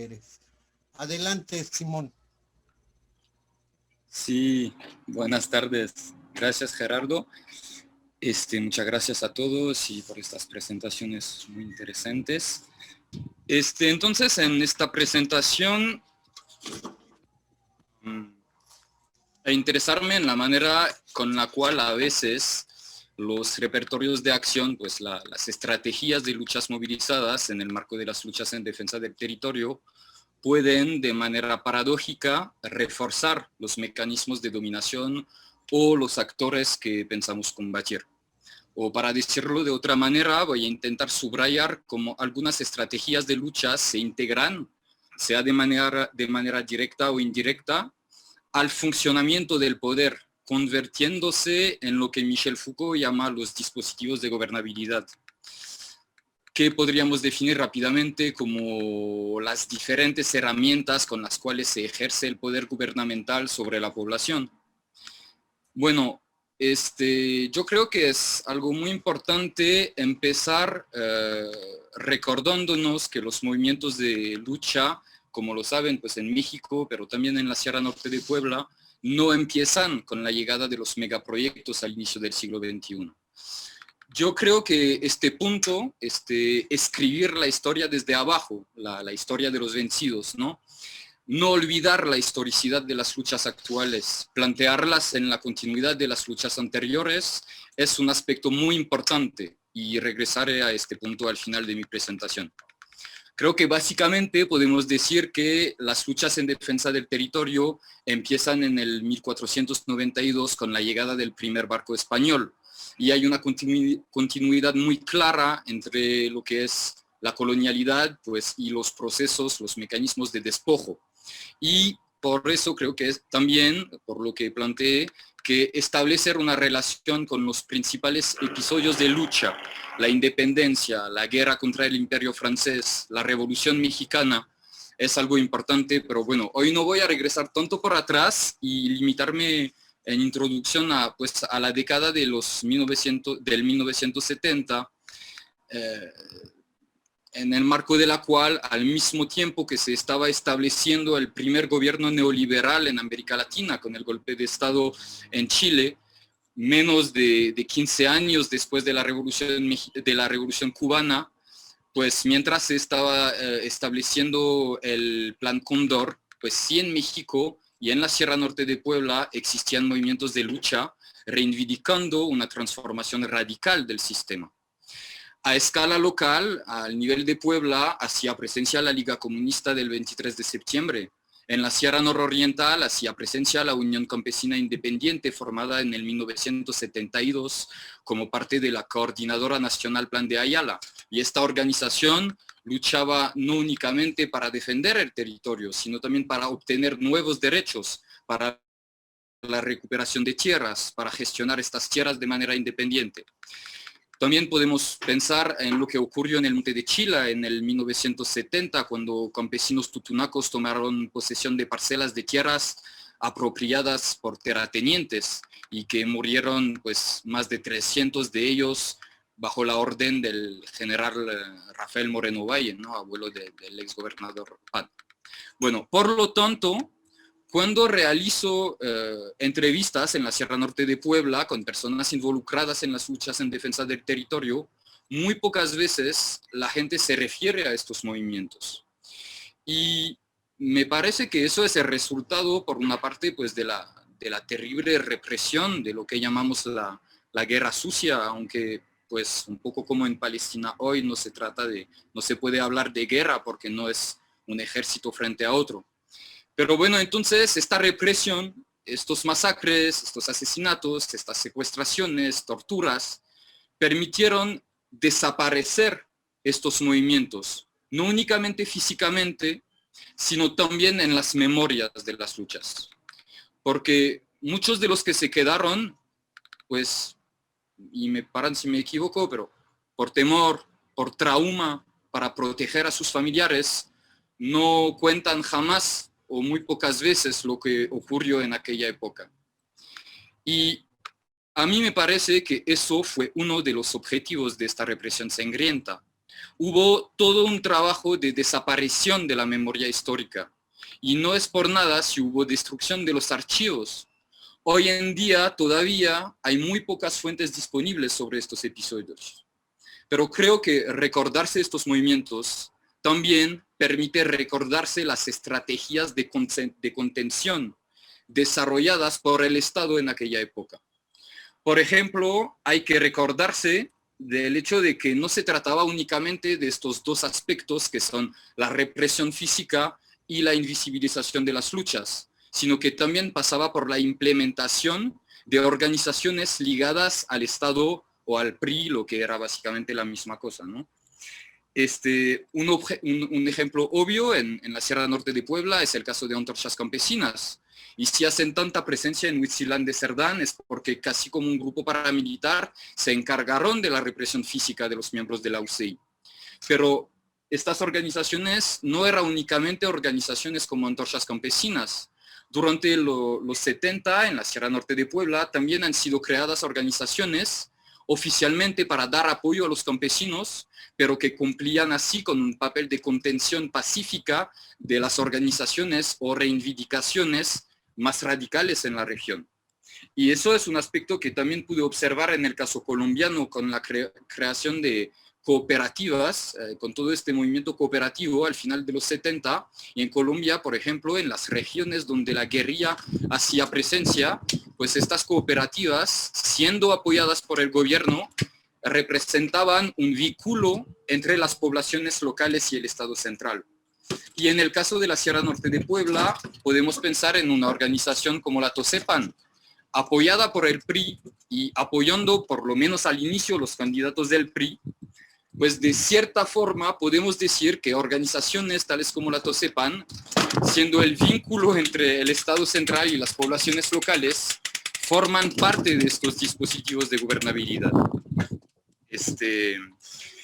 mujeres. Adelante, Simón. Sí, buenas tardes. Gracias, Gerardo. Muchas gracias a todos y por estas presentaciones muy interesantes. Entonces, en esta presentación, interesarme en la manera con la cual a veces los repertorios de acción, pues las estrategias de luchas movilizadas en el marco de las luchas en defensa del territorio, pueden de manera paradójica reforzar los mecanismos de dominación o los actores que pensamos combatir. O para decirlo de otra manera, voy a intentar subrayar cómo algunas estrategias de lucha se integran, sea de manera directa o indirecta, al funcionamiento del poder, convirtiéndose en lo que Michel Foucault llama los dispositivos de gobernabilidad, que podríamos definir rápidamente como las diferentes herramientas con las cuales se ejerce el poder gubernamental sobre la población. Bueno, yo creo que es algo muy importante empezar recordándonos que los movimientos de lucha, como lo saben, pues en México, pero también en la Sierra Norte de Puebla, no empiezan con la llegada de los megaproyectos al inicio del siglo XXI. Yo creo que este punto, escribir la historia desde abajo, la historia de los vencidos, ¿no? No olvidar la historicidad de las luchas actuales, plantearlas en la continuidad de las luchas anteriores, es un aspecto muy importante y regresaré a este punto al final de mi presentación. Creo que básicamente podemos decir que las luchas en defensa del territorio empiezan en el 1492 con la llegada del primer barco español, y hay una continuidad muy clara entre lo que es la colonialidad, pues, y los procesos, los mecanismos de despojo. Y por eso creo que es también, por lo que planteé, que establecer una relación con los principales episodios de lucha, la independencia, la guerra contra el Imperio francés, la Revolución Mexicana, es algo importante, pero bueno, hoy no voy a regresar tanto por atrás y limitarme en introducción a la década de del 1970, en el marco de la cual, al mismo tiempo que se estaba estableciendo el primer gobierno neoliberal en América Latina, con el golpe de Estado en Chile, menos de 15 años después de la Revolución Cubana, pues mientras se estaba estableciendo el Plan Cóndor, pues sí en México y en la Sierra Norte de Puebla existían movimientos de lucha reivindicando una transformación radical del sistema. A escala local, al nivel de Puebla, hacía presencia la Liga Comunista del 23 de septiembre. En la Sierra Nororiental hacía presencia la Unión Campesina Independiente, formada en el 1972 como parte de la Coordinadora Nacional Plan de Ayala. Y esta organización luchaba no únicamente para defender el territorio, sino también para obtener nuevos derechos, para la recuperación de tierras, para gestionar estas tierras de manera independiente. También podemos pensar en lo que ocurrió en el Monte de Chila en el 1970, cuando campesinos tutunacos tomaron posesión de parcelas de tierras apropiadas por terratenientes y que murieron pues más de 300 de ellos bajo la orden del general Rafael Moreno Valle, ¿no? Abuelo del exgobernador Pan. Bueno, por lo tanto, cuando realizo entrevistas en la Sierra Norte de Puebla con personas involucradas en las luchas en defensa del territorio, muy pocas veces la gente se refiere a estos movimientos. Y me parece que eso es el resultado, por una parte, pues, de la terrible represión de lo que llamamos la guerra sucia, aunque pues un poco como en Palestina hoy no se puede hablar de guerra porque no es un ejército frente a otro. Pero bueno, entonces esta represión, estos masacres, estos asesinatos, estas secuestraciones, torturas, permitieron desaparecer estos movimientos, no únicamente físicamente, sino también en las memorias de las luchas. Porque muchos de los que se quedaron, pues, y me paran si me equivoco, pero por temor, por trauma, para proteger a sus familiares, no cuentan jamás o muy pocas veces lo que ocurrió en aquella época. Y a mí me parece que eso fue uno de los objetivos de esta represión sangrienta, Hubo todo un trabajo de desaparición de la memoria histórica. Y no es por nada si hubo destrucción de los archivos. Hoy en día todavía hay muy pocas fuentes disponibles sobre estos episodios. Pero creo que recordarse estos movimientos también permite recordarse las estrategias de contención desarrolladas por el Estado en aquella época. Por ejemplo, hay que recordarse del hecho de que no se trataba únicamente de estos dos aspectos que son la represión física y la invisibilización de las luchas, sino que también pasaba por la implementación de organizaciones ligadas al Estado o al PRI, lo que era básicamente la misma cosa, ¿no? Un ejemplo obvio en la Sierra Norte de Puebla es el caso de Antorchas Campesinas. Y si hacen tanta presencia en Huitzilán de Cerdán es porque casi como un grupo paramilitar se encargaron de la represión física de los miembros de la UCI. Pero estas organizaciones no eran únicamente organizaciones como Antorchas Campesinas. Durante los 70 en la Sierra Norte de Puebla también han sido creadas organizaciones oficialmente para dar apoyo a los campesinos, pero que cumplían así con un papel de contención pacífica de las organizaciones o reivindicaciones más radicales en la región. Y eso es un aspecto que también pude observar en el caso colombiano con la creación de cooperativas, con todo este movimiento cooperativo al final de los 70, y en Colombia, por ejemplo, en las regiones donde la guerrilla hacía presencia, pues estas cooperativas, siendo apoyadas por el gobierno, representaban un vínculo entre las poblaciones locales y el Estado central. Y en el caso de la Sierra Norte de Puebla, podemos pensar en una organización como la TOSEPAN, apoyada por el PRI y apoyando por lo menos al inicio los candidatos del PRI, pues de cierta forma podemos decir que organizaciones tales como la TOSEPAN, siendo el vínculo entre el Estado central y las poblaciones locales, forman parte de estos dispositivos de gobernabilidad.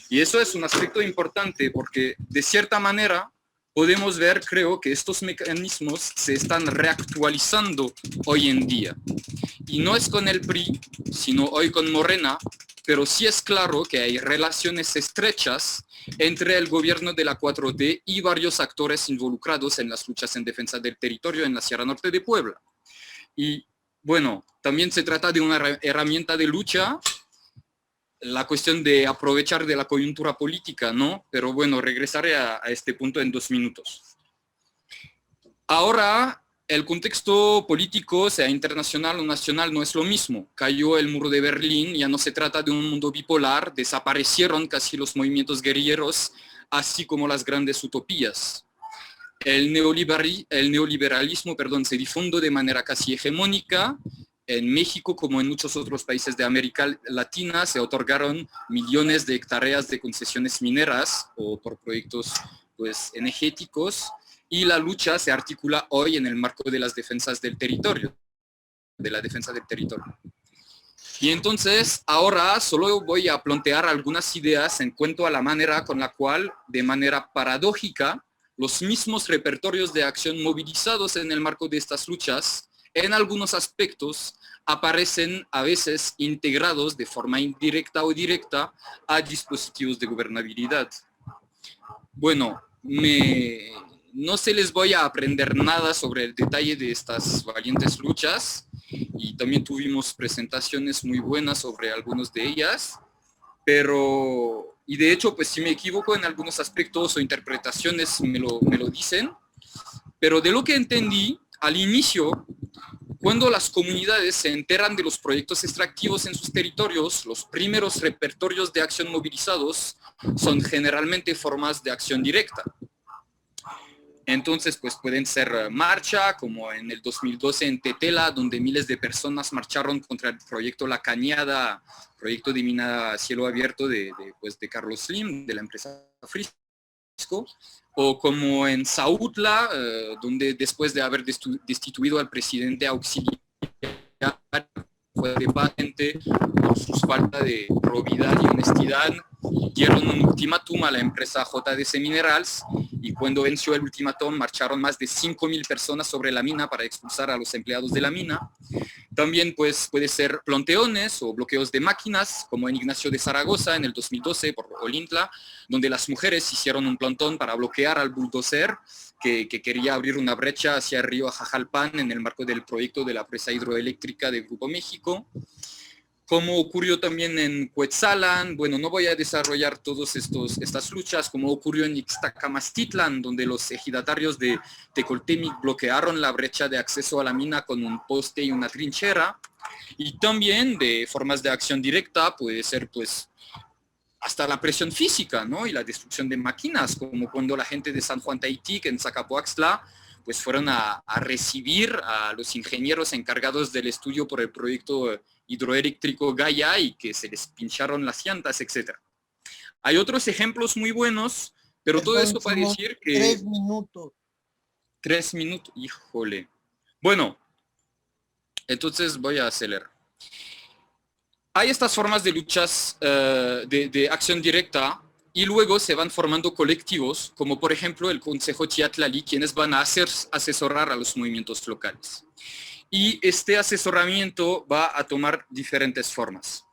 Y eso es un aspecto importante porque de cierta manera podemos ver, creo, que estos mecanismos se están reactualizando hoy en día. Y no es con el PRI, sino hoy con Morena, pero sí es claro que hay relaciones estrechas entre el gobierno de la 4T y varios actores involucrados en las luchas en defensa del territorio en la Sierra Norte de Puebla. Y bueno, también se trata de una herramienta de lucha, la cuestión de aprovechar de la coyuntura política, ¿no? Pero bueno, regresaré a este punto en 2 minutos. Ahora, el contexto político, sea internacional o nacional, no es lo mismo. Cayó el muro de Berlín, ya no se trata de un mundo bipolar, desaparecieron casi los movimientos guerrilleros, así como las grandes utopías. El neoliberalismo, se difundió de manera casi hegemónica. En México, como en muchos otros países de América Latina, se otorgaron millones de hectáreas de concesiones mineras o por proyectos pues, energéticos, y la lucha se articula hoy en el marco de las defensas del territorio, de la defensa del territorio. Y entonces, ahora solo voy a plantear algunas ideas en cuanto a la manera con la cual, de manera paradójica, los mismos repertorios de acción movilizados en el marco de estas luchas, en algunos aspectos, aparecen a veces integrados de forma indirecta o directa a dispositivos de gobernabilidad. Bueno, no se les voy a aprender nada sobre el detalle de estas valientes luchas, y también tuvimos presentaciones muy buenas sobre algunas de ellas, pero, y de hecho, pues si me equivoco en algunos aspectos o interpretaciones me lo dicen, pero de lo que entendí al inicio, cuando las comunidades se enteran de los proyectos extractivos en sus territorios, los primeros repertorios de acción movilizados son generalmente formas de acción directa. Entonces, pues pueden ser marcha, como en el 2012 en Tetela, donde miles de personas marcharon contra el proyecto La Cañada, proyecto de mina a cielo abierto de Carlos Slim, de la empresa Frisco, o como en Sautla, donde después de haber destituido al presidente auxiliar, fue de patente por su falta de probidad y honestidad, dieron un ultimátum a la empresa JDC Minerals, y cuando venció el ultimátum marcharon más de 5.000 personas sobre la mina para expulsar a los empleados de la mina. También pues, puede ser planteones o bloqueos de máquinas, como en Ignacio de Zaragoza en el 2012 por Olintla, donde las mujeres hicieron un plantón para bloquear al bulldozer que quería abrir una brecha hacia el río Ajajalpan en el marco del proyecto de la presa hidroeléctrica de Grupo México. Como ocurrió también en Cuetzalan, bueno, no voy a desarrollar todas estas luchas, como ocurrió en Ixtacamastitlan, donde los ejidatarios de Tecoltemic bloquearon la brecha de acceso a la mina con un poste y una trinchera, y también de formas de acción directa, puede ser pues hasta la presión física, ¿no? Y la destrucción de máquinas, como cuando la gente de San Juan Taitic en Zacapoaxtla pues fueron a recibir a los ingenieros encargados del estudio por el proyecto hidroeléctrico Gaia y que se les pincharon las llantas, etc. Hay otros ejemplos muy buenos, pero todo Perdón, esto para Simón, decir que... 3 minutos. 3 minutos, híjole. Bueno, entonces voy a acelerar. Hay estas formas de luchas de acción directa y luego se van formando colectivos, como por ejemplo el Consejo Chiatlali, quienes van a asesorar a los movimientos locales. Y este asesoramiento va a tomar diferentes formas.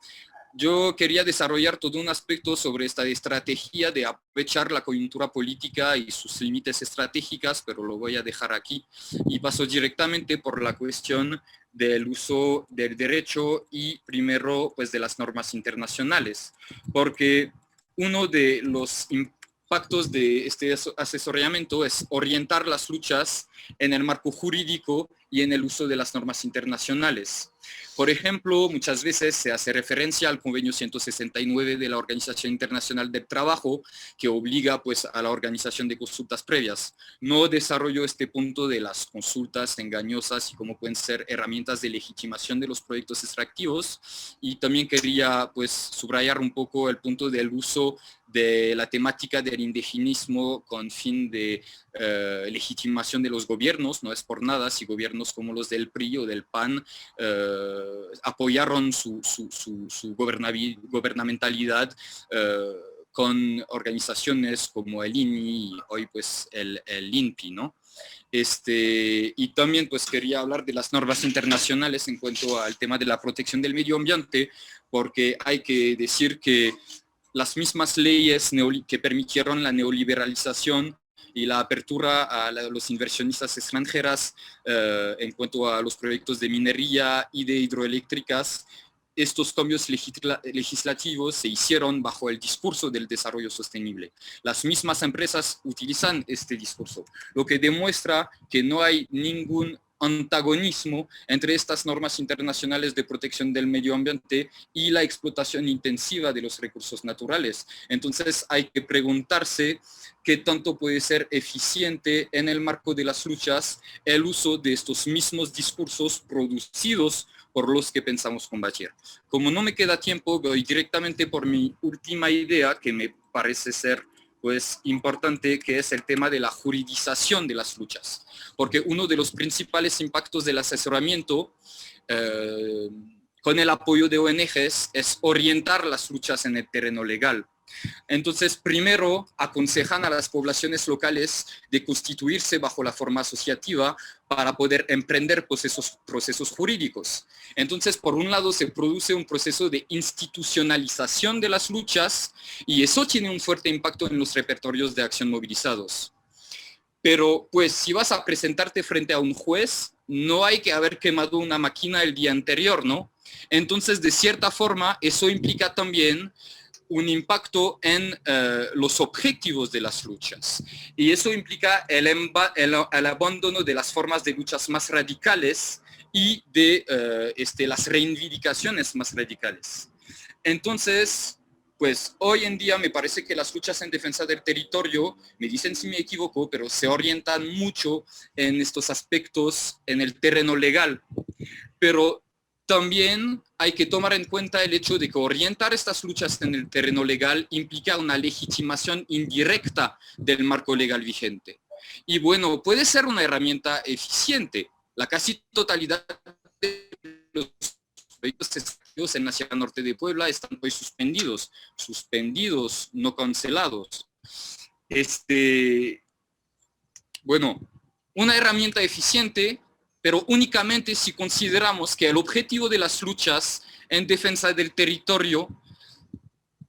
Yo quería desarrollar todo un aspecto sobre esta estrategia de aprovechar la coyuntura política y sus límites estratégicas, pero lo voy a dejar aquí y paso directamente por la cuestión del uso del derecho y primero pues de las normas internacionales, porque uno de los impactos de este asesoramiento es orientar las luchas en el marco jurídico y en el uso de las normas internacionales. Por ejemplo, muchas veces se hace referencia al convenio 169 de la Organización Internacional del Trabajo, que obliga pues, a la organización de consultas previas. No desarrollo este punto de las consultas engañosas y cómo pueden ser herramientas de legitimación de los proyectos extractivos, y también quería pues, subrayar un poco el punto del uso de la temática del indigenismo con fin de legitimación de los gobiernos. No es por nada si gobiernos como los del PRI o del PAN apoyaron su gobernamentalidad con organizaciones como el INI y hoy pues el INPI, ¿no? Y también pues quería hablar de las normas internacionales en cuanto al tema de la protección del medio ambiente, porque hay que decir que las mismas leyes que permitieron la neoliberalización y la apertura a los inversionistas extranjeras en cuanto a los proyectos de minería y de hidroeléctricas, estos cambios legislativos se hicieron bajo el discurso del desarrollo sostenible. Las mismas empresas utilizan este discurso, lo que demuestra que no hay ningún antagonismo entre estas normas internacionales de protección del medio ambiente y la explotación intensiva de los recursos naturales. Entonces hay que preguntarse qué tanto puede ser eficiente en el marco de las luchas el uso de estos mismos discursos producidos por los que pensamos combatir. Como no me queda tiempo, voy directamente por mi última idea, que me parece ser pues importante, que es el tema de la juridización de las luchas. Porque uno de los principales impactos del asesoramiento con el apoyo de ONGs es orientar las luchas en el terreno legal. Entonces, primero aconsejan a las poblaciones locales de constituirse bajo la forma asociativa para poder emprender procesos jurídicos. Entonces, por un lado, se produce un proceso de institucionalización de las luchas y eso tiene un fuerte impacto en los repertorios de acción movilizados. Pero, pues, si vas a presentarte frente a un juez, no hay que haber quemado una máquina el día anterior, ¿no? Entonces, de cierta forma, eso implica también un impacto en los objetivos de las luchas. Y eso implica el abandono de las formas de luchas más radicales y de las reivindicaciones más radicales. Entonces, pues hoy en día me parece que las luchas en defensa del territorio, me dicen si me equivoco, pero se orientan mucho en estos aspectos en el terreno legal. Pero también hay que tomar en cuenta el hecho de que orientar estas luchas en el terreno legal implica una legitimación indirecta del marco legal vigente. Y bueno, puede ser una herramienta eficiente. La casi totalidad de los proyectos extractivos en la Sierra Norte de Puebla están hoy suspendidos, no cancelados. Bueno, una herramienta eficiente pero únicamente si consideramos que el objetivo de las luchas en defensa del territorio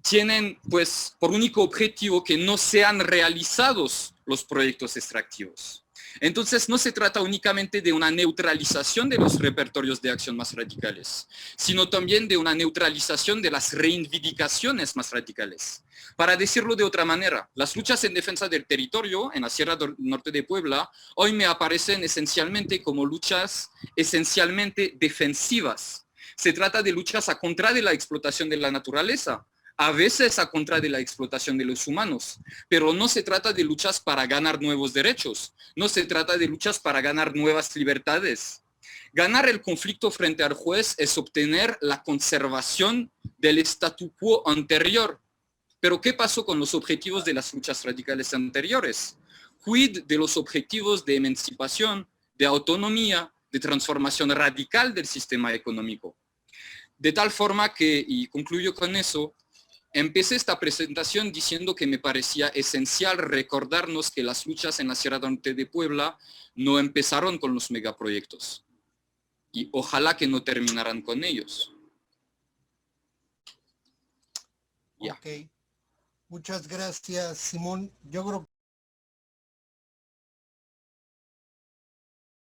tienen pues por único objetivo que no sean realizados los proyectos extractivos. Entonces no se trata únicamente de una neutralización de los repertorios de acción más radicales, sino también de una neutralización de las reivindicaciones más radicales. Para decirlo de otra manera, las luchas en defensa del territorio en la Sierra Norte de Puebla hoy me aparecen esencialmente como luchas esencialmente defensivas. Se trata de luchas a contra de la explotación de la naturaleza, a veces a contra de la explotación de los humanos, pero no se trata de luchas para ganar nuevos derechos, no se trata de luchas para ganar nuevas libertades. Ganar el conflicto frente al juez es obtener la conservación del statu quo anterior. Pero ¿qué pasó con los objetivos de las luchas radicales anteriores? Quid de los objetivos de emancipación, de autonomía, de transformación radical del sistema económico. De tal forma que, y concluyo con eso, empecé esta presentación diciendo que me parecía esencial recordarnos que las luchas en la Sierra Norte de Puebla no empezaron con los megaproyectos. Y ojalá que no terminaran con ellos. Ok. Muchas gracias, Simón. Yo creo